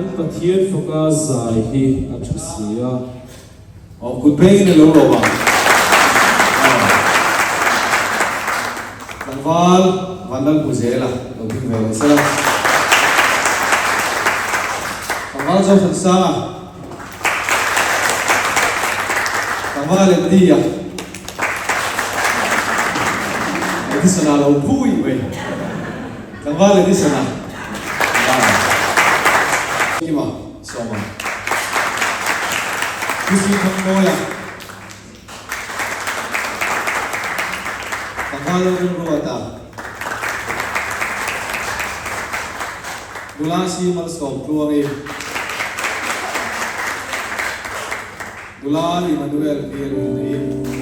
an pathian foka zai hi athusia good pain in lo ba Tanwal Vandal Pujela looking very sir Tanwal jo sansa Tanwal India Edisana lo pui we Tanwal Edisana Kima soma Kisi Tangoya Tanwal Ruata Gulasi Malskom Tuangi Gulali Manuel Pierre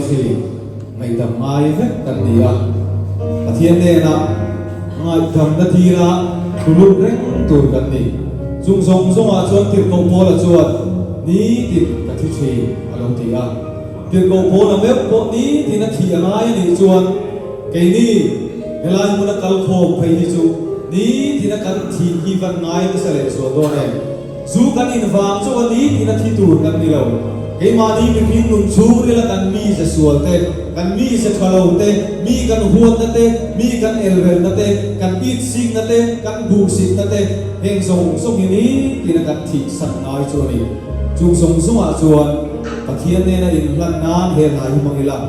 thì mày tầm ai hết tầm đi à mà thiên đê na ngay tầm na thi na kuluk reng tur kan ni zung zong zong a chuan tir ko po la chuan ni tir ka thi thi alo ti a tir ko po na mep po ni ti na thi angai ni chuan ke ni helai mun kal kho phei ni chu ni ti na kan thi hi van ngai ni sale so do ne zu kan in wang chu ni ti na thi tur kan ni lo cái mà đi mình phim nung chú đây là cần mi sẽ suol te cần mi sẽ thalo te mi cần huôn te mi cần elven te cần ít sinh te cần bu sinh te heng song song ini thì là cần thị sẵn nói cho đi chung song song à chuan và thiên nên là in lần nan hề lại mang đi làm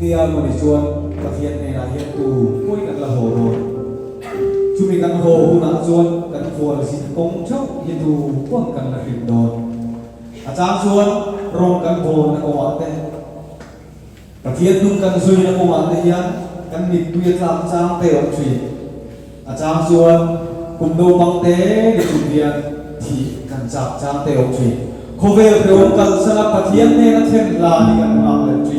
Dia mo ni chuan ka hian ne la hian tu koi kan la ho ro chumi kan ho na chuan kan fual sin kong chau hi tu kwang kan la rim don a chang chuan rong kan ho na ko wa te ka hian tung kan zui na ko wa te hian กันมีเวียนลำจางเตะออกทีอาจารย์ส่วนกลุ่มโนบังเต้ในจุดเรียนที่กันจับจางเตะออกทีโคเวลเปรมกันสลับปะเทียนในนักเทนลาดีกันมาเลยที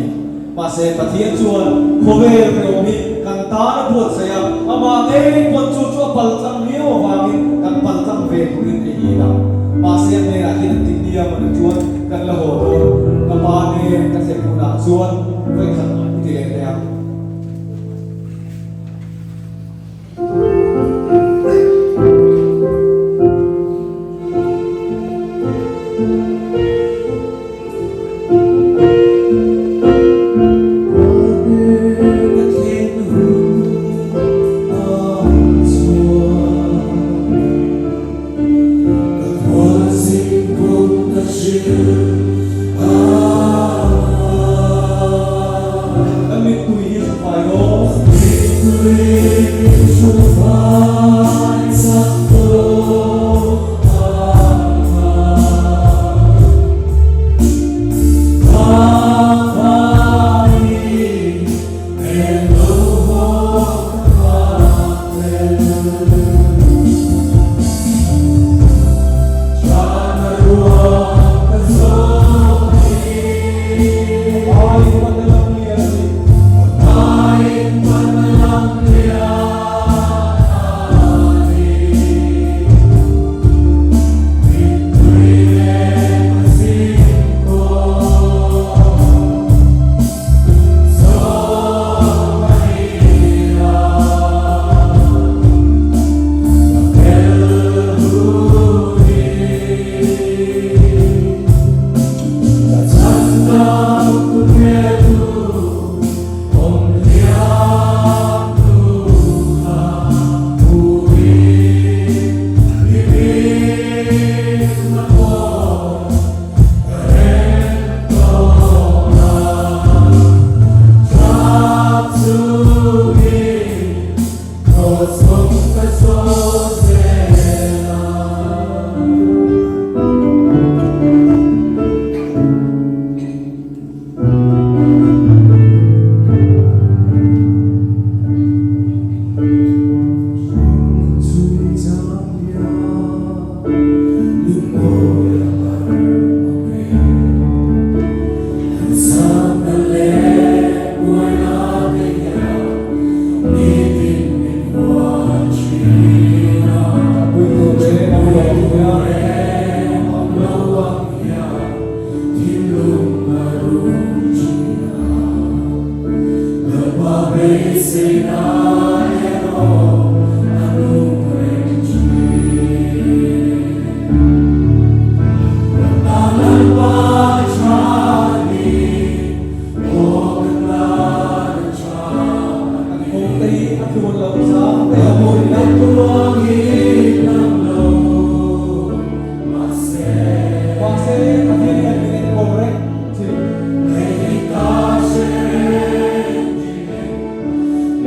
มาเสปะเทียนส่วนโคเวลเปรมมีกันตาและปวดเสียอามาเอ้ปวดจุดชั่วปัลจังเลี้ยววามิกันปัลจังเวทุรินไอ้ยีนะมาเสียในอาทิตย์ติดเดียมันชวนกันละโหดกันมาเนี่ยกันเสพกุนักชวนไว้ขัดที่เลี้ยงเนี่ย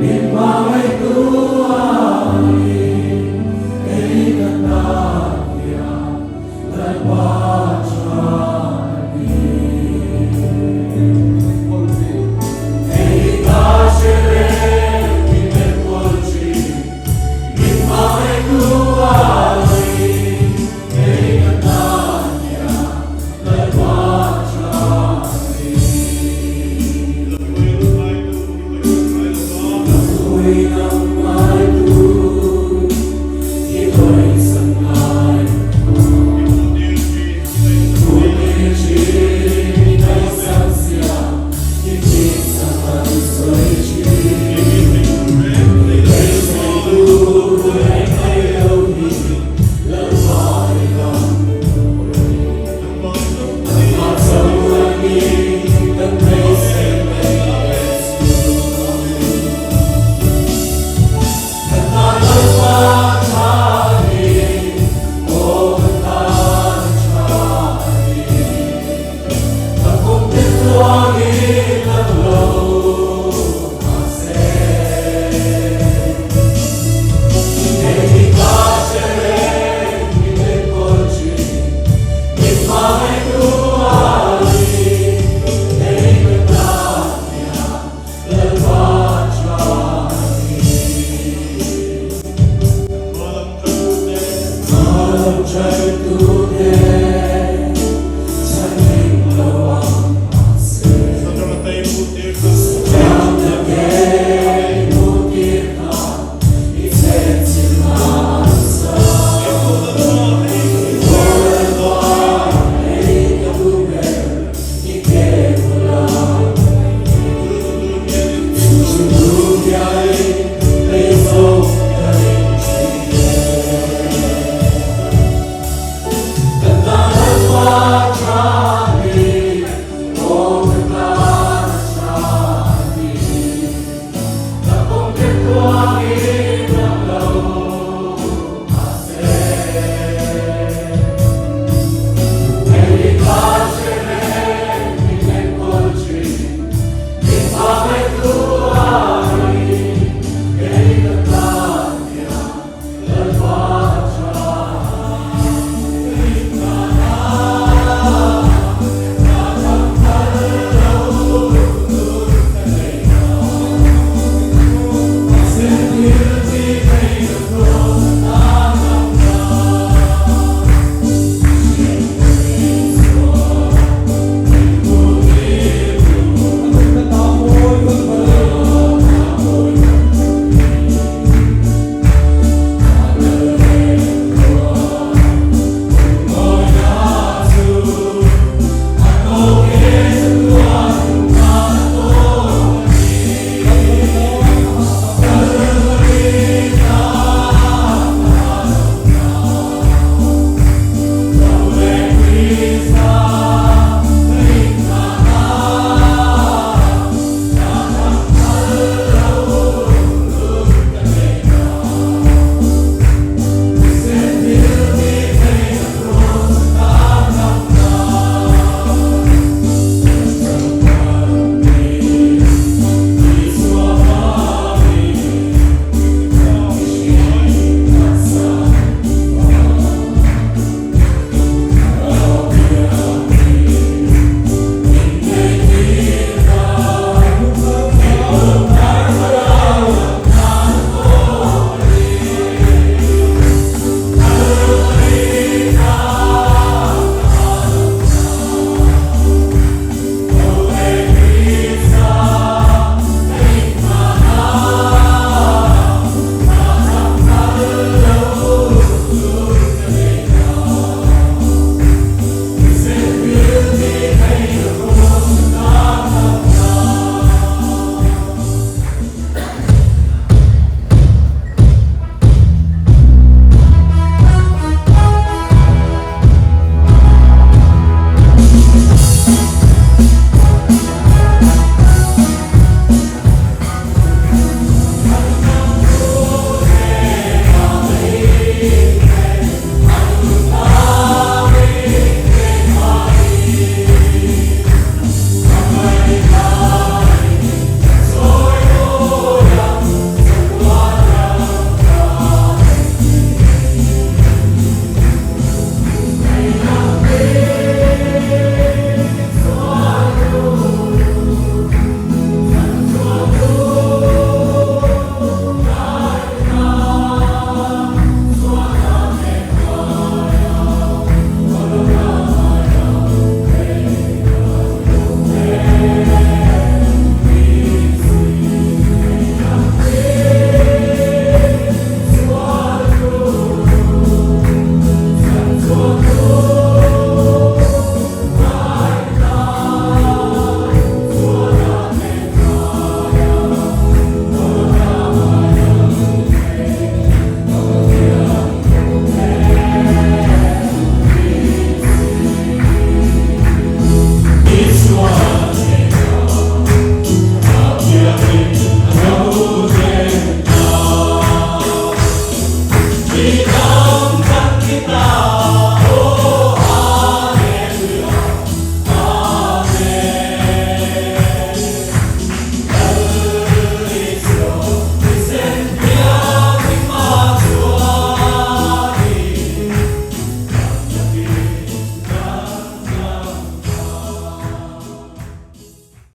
Mimba